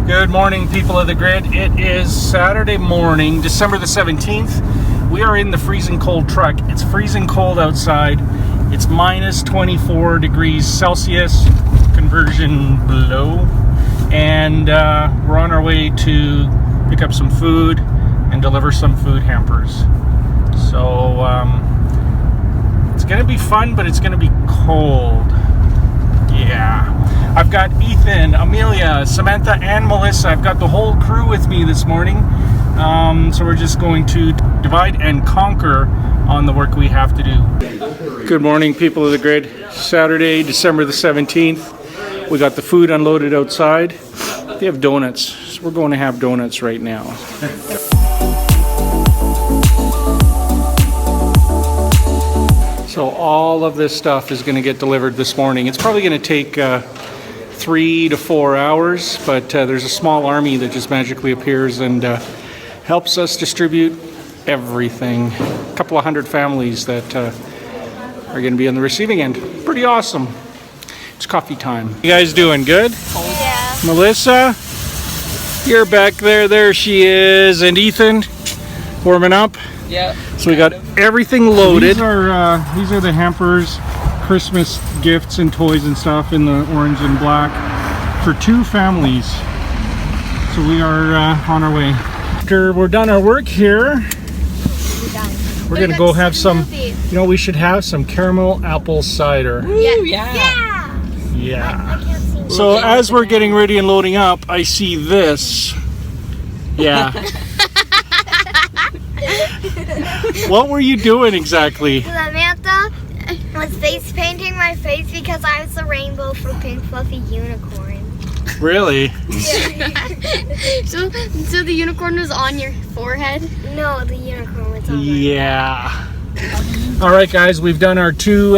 Good morning, people of the grid. It is Saturday morning, December the 17th. We are in the freezing cold truck. It's freezing cold outside. It's minus 24 degrees Celsius, conversion below. And we're on our way to pick up some food and deliver some food hampers. So it's going to be fun, but it's going to be cold. Yeah. I've got Ethan, Amelia, Samantha, and Melissa. I've got the whole crew with me this morning. So we're just going to divide and conquer on the work we have to do. Good morning, people of the grid. Saturday, December the 17th. We got the food unloaded outside. They have donuts. So we're going to have donuts right now. So all of this stuff is going to get delivered this morning. It's probably going to take 3 to 4 hours, but there's a small army that just magically appears and helps us distribute everything. A couple of hundred families that are going to be on the receiving end. Pretty awesome. It's coffee time. You guys doing good? Yeah. Melissa, you're back there. There she is. And Ethan, warming up. Yeah. So we got everything loaded. These are the hampers, Christmas gifts and toys and stuff in the orange and black for 2 families. So we are on our way. After we're done our work here, we're gonna go have some. You know, we should have some caramel apple cider. Yeah. Yeah. So as we're getting ready and loading up, I see this. Yeah. What were you doing exactly? Samantha was face painting my face because I was the rainbow for Pink Fluffy Unicorn. Really? So the unicorn was on your forehead? No, the unicorn was on my Yeah. All right, guys, we've done our 2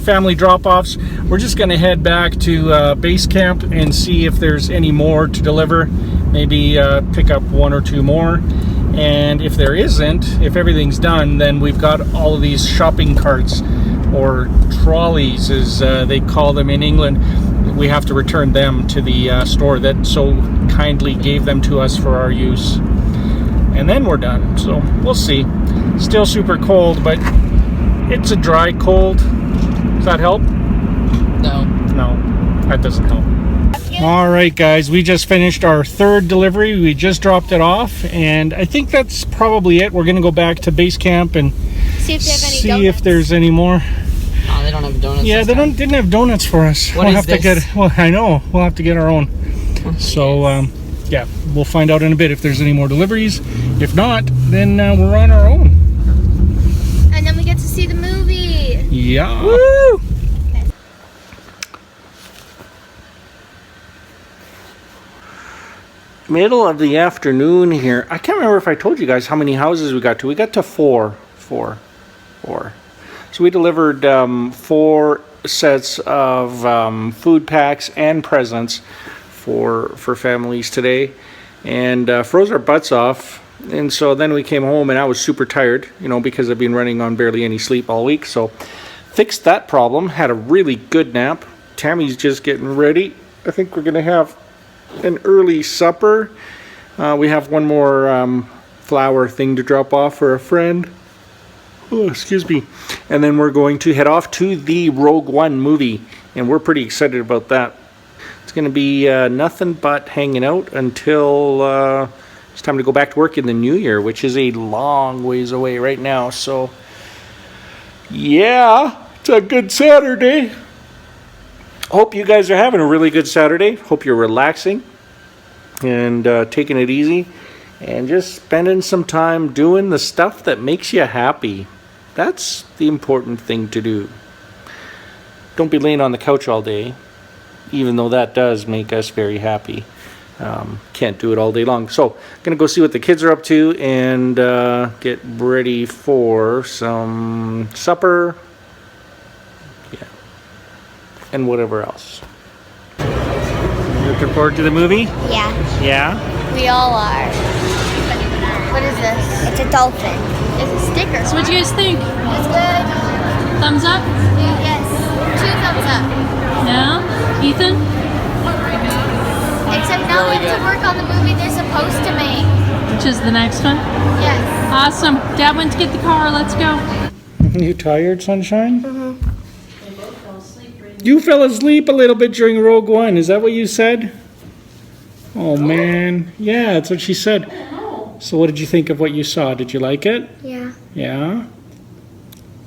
family drop-offs. We're just going to head back to base camp and see if there's any more to deliver. Maybe pick up 1 or 2 more. And if there isn't, if everything's done, then we've got all of these shopping carts or trolleys, as they call them in England. We have to return them to the store that so kindly gave them to us for our use. And then we're done. So we'll see. Still super cold, but it's a dry cold. Does that help? No. No, that doesn't help. All right, guys, we just finished our 3rd delivery. We just dropped it off, and I think that's probably it. We're going to go back to base camp and See if they have any see donuts. if there's any more. Oh, they don't have donuts. Yeah, they didn't have donuts for us. What we'll is have this? to get. Well, I know we'll have to get our own. So yeah, we'll find out in a bit if there's any more deliveries. If not, then we're on our own. And then we get to see the movie. Yeah. Woo! Middle of the afternoon here. I can't remember if I told you guys how many houses we got to. We got to 4. So we delivered 4 sets of food packs and presents for families today, and froze our butts off. And so then we came home, and I was super tired, you know, because I've been running on barely any sleep all week. So fixed that problem. Had a really good nap. Tammy's just getting ready. I think we're gonna have an early supper. We have one more flower thing to drop off for a friend. Oh, excuse me. And then we're going to head off to the Rogue One movie, and we're pretty excited about that. It's going to be nothing but hanging out until it's time to go back to work in the new year, which is a long ways away right now. So yeah, it's a good Saturday. Hope you guys are having a really good Saturday. Hope you're relaxing and taking it easy and just spending some time doing the stuff that makes you happy. That's the important thing to do. Don't be laying on the couch all day, even though that does make us very happy. Can't do it all day long. So I'm gonna go see what the kids are up to and get ready for some supper. Yeah. And whatever else. You looking forward to the movie? Yeah. Yeah? We all are. What is this? It's a dolphin. It's a sticker. So what do you guys think? It's good. Thumbs up? Yes. 2 thumbs up. No? Ethan? Except now really them to good. work on the movie they're supposed to make. Which is the next one? Yes. Awesome. Dad went to get the car. Let's go. You tired, Sunshine? You fell asleep a little bit during Rogue One. Is that what you said? Oh, man. Yeah, that's what she said. So what did you think of what you saw? Did you like it? Yeah. Yeah?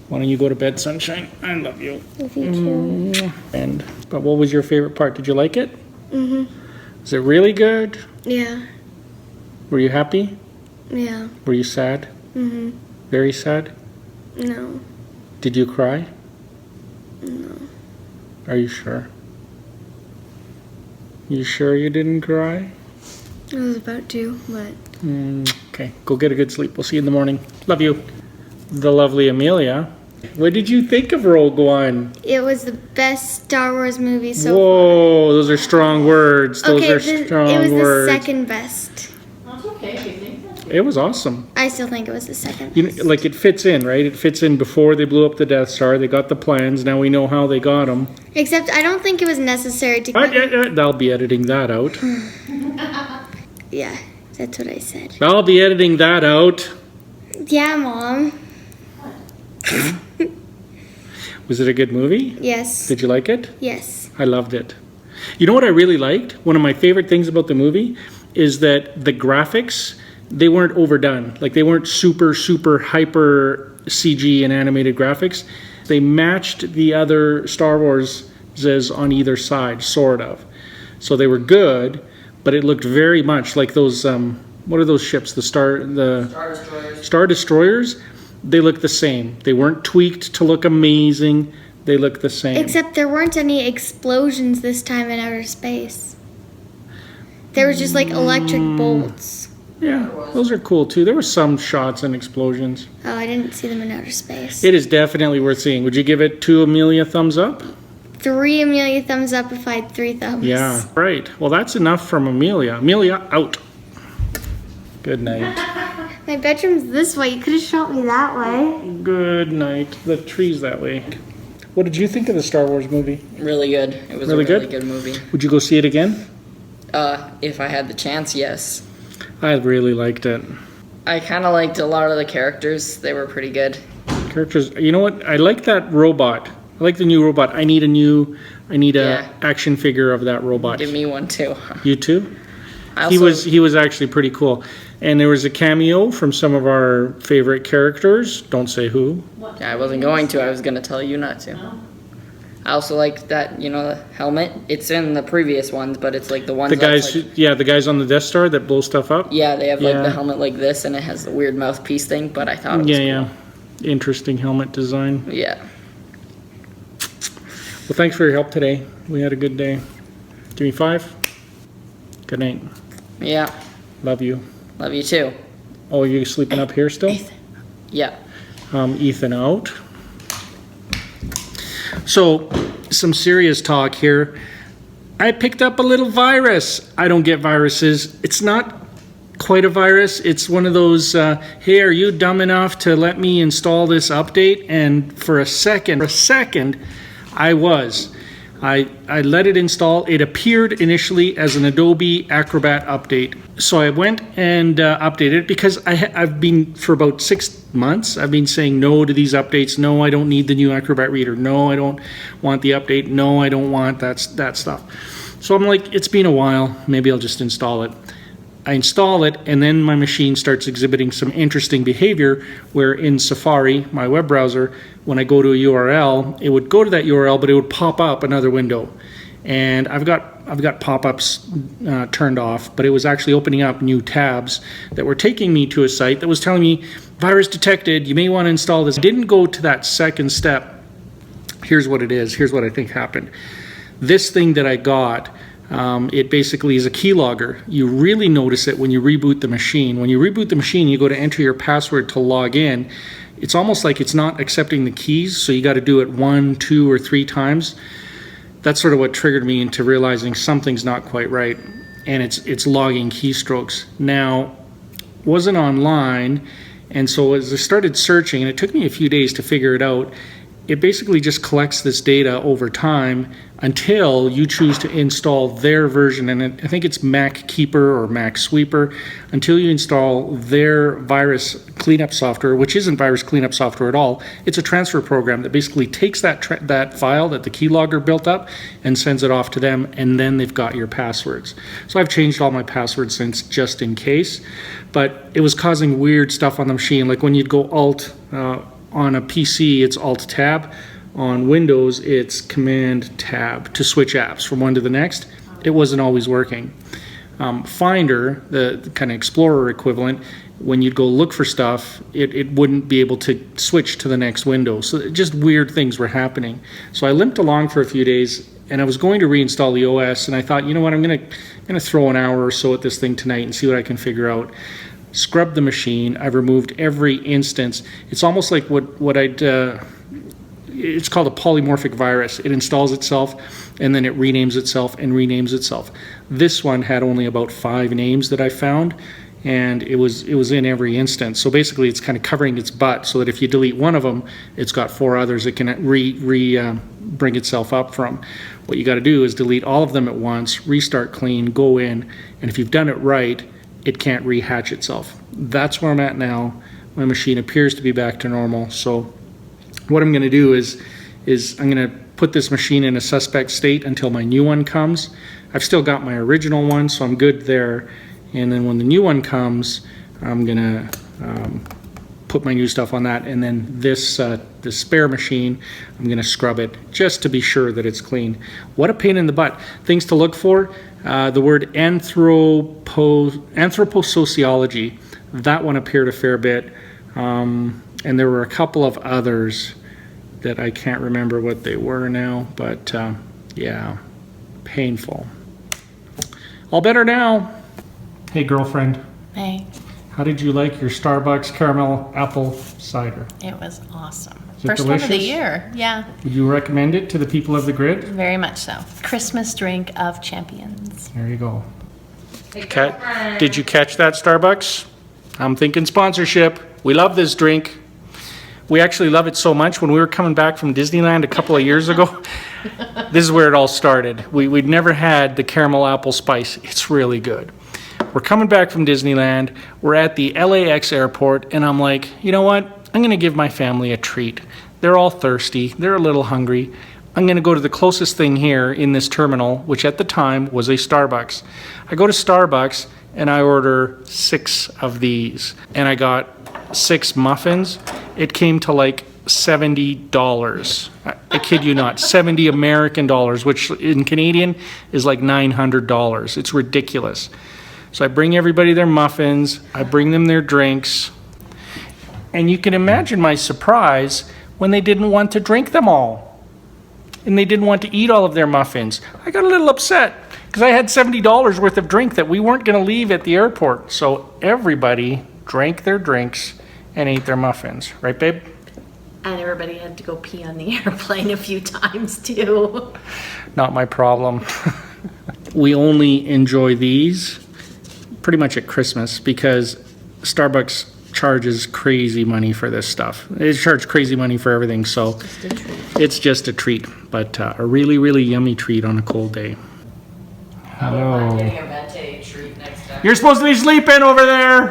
Why don't you go to bed, Sunshine? I love you. Love you too. But what was your favorite part? Did you like it? Mhm. Is it really good? Yeah. Were you happy? Yeah. Were you sad? Mhm. Very sad? No. Did you cry? No. Are you sure? You sure you didn't cry? I was about to, but Okay, go get a good sleep. We'll see you in the morning. Love you. The lovely Amelia. What did you think of Rogue One? it was the best Star Wars movie so Whoa, those are strong words. far. Those Okay, are strong it was words. the second best. That's okay if you think that. It was awesome. I still think it was the second You best. know, like it fits in, right? It fits in before they blew up the Death Star. They got the plans. Now we know how they got them. Except I don't think it was necessary to. They'll be editing that out. Yeah, that's what I said. I'll be editing that out. Yeah, Mom. Was it a good movie? Yes. Did you like it? Yes. I loved it. You know what I really liked? One of my favorite things about the movie is that the graphics, they weren't overdone. Like they weren't super hyper CG and animated graphics. They matched the other Star Wars on either side, sort of. So they were good, but it looked very much like those, what are those ships? The Star Destroyers. Star Destroyers? They look the same. They weren't tweaked to look amazing. They look the same. Except there weren't any explosions this time in outer space. There was just like electric bolts. Yeah, those are cool too. There were some shots and explosions. Oh, I didn't see them in outer space. It is definitely worth seeing. Would you give it 2 Amelia thumbs up? 3 Amelia thumbs up if I had 3 thumbs. Yeah, right. Well, that's enough from Amelia. Amelia, out. Good night. My bedroom's this way. You could have shot me that way. Good night. The tree's that way. What did you think of the Star Wars movie? Really good. It was Really a really good? good movie. Would you go see it again? If I had the chance, yes. I really liked it. I kind of liked a lot of the characters. They were pretty good. Characters. You know what? I like that robot. I like the new robot. I need Yeah. action figure of that robot. Give me one too. You too? I He also, was actually pretty cool. And there was a cameo from some of our favorite characters. Don't say who. I wasn't going to. I was going to tell you not to. I also like that, the helmet. It's in the previous ones, but it's like the ones The that's guys, like, the guys on the Death Star that blow stuff up. yeah, they have like Yeah. the helmet like this, and it has the weird mouthpiece thing. But I thought it was Yeah. Interesting helmet design. cool. Yeah. Well, thanks for your help today. We had a good day. Give me 5. Good night. Yeah. Love you. Love you too. Oh, you sleeping up here still? Yeah. Ethan out. So, some serious talk here. I picked up a little virus. I don't get viruses. It's not quite a virus. It's one of those, hey, are you dumb enough to let me install this update? And for a second, I was. I let it install. It appeared initially as an Adobe Acrobat update. So I went and updated it because I've been, for about 6 months, I've been saying no to these updates. No, I don't need the new Acrobat Reader. No, I don't want the update. No, I don't want that stuff. So I'm like, it's been a while. Maybe I'll just install it. I install it, and then my machine starts exhibiting some interesting behavior where in Safari, my web browser, when I go to a URL, it would go to that URL, but it would pop up another window. And I've got pop-ups turned off, but it was actually opening up new tabs that were taking me to a site that was telling me, virus detected, you may want to install this. I didn't go to that second step. Here's what it is. Here's what I think happened. This thing that I got, it basically is a keylogger. You really notice it when you reboot the machine. When you reboot the machine, you go to enter your password to log in. It's almost like it's not accepting the keys, so you got to do it 1, 2, or 3 times. That's sort of what triggered me into realizing something's not quite right, and it's logging keystrokes. Now, wasn't online, and so as I started searching, and it took me a few days to figure it out, it basically just collects this data over time until you choose to install their version, and I think it's Mac Keeper or Mac Sweeper, until you install their virus cleanup software, which isn't virus cleanup software at all. It's a transfer program that basically takes that file that the keylogger built up and sends it off to them, and then they've got your passwords. So I've changed all my passwords since, just in case, but it was causing weird stuff on the machine. Like when you'd go Alt, on a PC, it's Alt-Tab. On Windows, it's Command-Tab to switch apps from one to the next. It wasn't always working. Finder, the kind of Explorer equivalent, when you'd go look for stuff, it wouldn't be able to switch to the next window. So just weird things were happening. So I limped along for a few days, and I was going to reinstall the OS, and I thought, you know what, I'm gonna throw an hour or so at this thing tonight and see what I can figure out. Scrubbed the machine. I've removed every instance. It's almost like what I'd it's called a polymorphic virus. It installs itself and then it renames itself and renames itself. This one had only about 5 names that I found, and it was in every instance. So basically it's kind of covering its butt so that if you delete one of them, it's got 4 others it can bring itself up from. What you got to do is delete all of them at once, restart clean, go in, and if you've done it right, it can't rehatch itself. That's where I'm at now. My machine appears to be back to normal. So what I'm gonna do is I'm gonna put this machine in a suspect state until my new one comes. I've still got my original one, so I'm good there. And then when the new one comes, I'm gonna put my new stuff on that. And then this spare machine, I'm gonna scrub it just to be sure that it's clean. What a pain in the butt. Things to look for. The word anthroposociology, that one appeared a fair bit, and there were a couple of others that I can't remember what they were now, but yeah, painful. All better now. Hey girlfriend. Hey, How did you like your Starbucks caramel apple cider? it was awesome. Is it First one of the delicious? year. Yeah, Would you recommend it to the people of the grid? very much so. Christmas drink of champions. There you go. Did you catch that, Starbucks? I'm thinking sponsorship. We love this drink. We actually love it so much. When we were coming back from Disneyland a couple of years ago, this is where it all started. We'd never had the caramel apple spice. It's really good. We're coming back from Disneyland. We're at the LAX airport, and I'm like, you know what? I'm going to give my family a treat. They're all thirsty. They're a little hungry. I'm going to go to the closest thing here in this terminal, which at the time was a Starbucks. I go to Starbucks, and I order 6 of these, and I got 6 muffins. It came to like $70. I kid you not, 70 American dollars, which in Canadian is like $900. It's ridiculous. So I bring everybody their muffins, I bring them their drinks, and you can imagine my surprise when they didn't want to drink them all. And they didn't want to eat all of their muffins. I got a little upset because I had $70 worth of drink that we weren't going to leave at the airport. So everybody drank their drinks and ate their muffins. Right, babe? And everybody had to go pee on the airplane a few times too. Not my problem. We only enjoy these pretty much at Christmas because Starbucks charges crazy money for this stuff. They charge crazy money for everything, so it's just a treat, but a really, really yummy treat on a cold day. Hello. Getting a venti treat next time. You're supposed to be sleeping over there.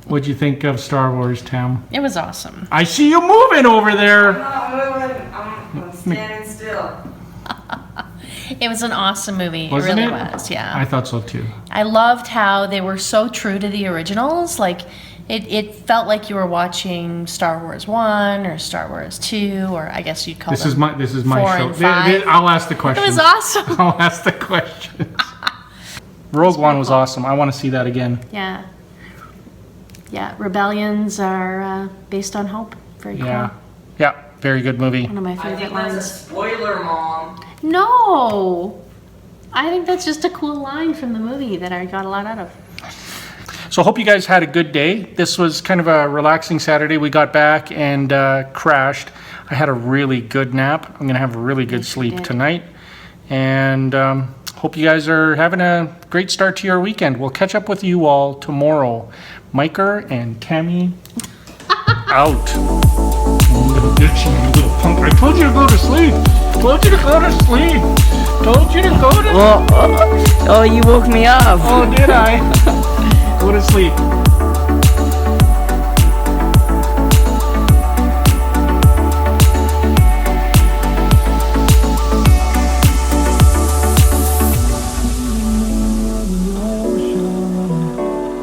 What'd you think of Star Wars, Tam? It was awesome. I see you moving over there. I'm standing still. It was an awesome movie. Wasn't it really it? was, yeah. I thought so too. I loved how they were so true to the originals. Like, it felt like you were watching Star Wars 1 or Star Wars 2, or I guess you'd call This is them my 4 show. and 5. I'll ask the It questions. was awesome. I'll ask the questions. Rogue One was awesome. I want to see that again. Yeah. Yeah, rebellions are based on hope. Very Yeah. cool. Yeah, very good movie. One of my I favorite think that's a lines. spoiler, Mom. No! I think that's just a cool line from the movie that I got a lot out of. So I hope you guys had a good day. This was kind of a relaxing Saturday. We got back and crashed. I had a really good nap. I'm going to have a really good sleep did. tonight. And hope you guys are having a great start to your weekend. We'll catch up with you all tomorrow. Miker and Tammy out. Bitchy, you little punk. I told you to go to sleep. Told you to go to sleep. Told you to go to sleep. Oh, you woke me up. Oh, did I? Go to sleep.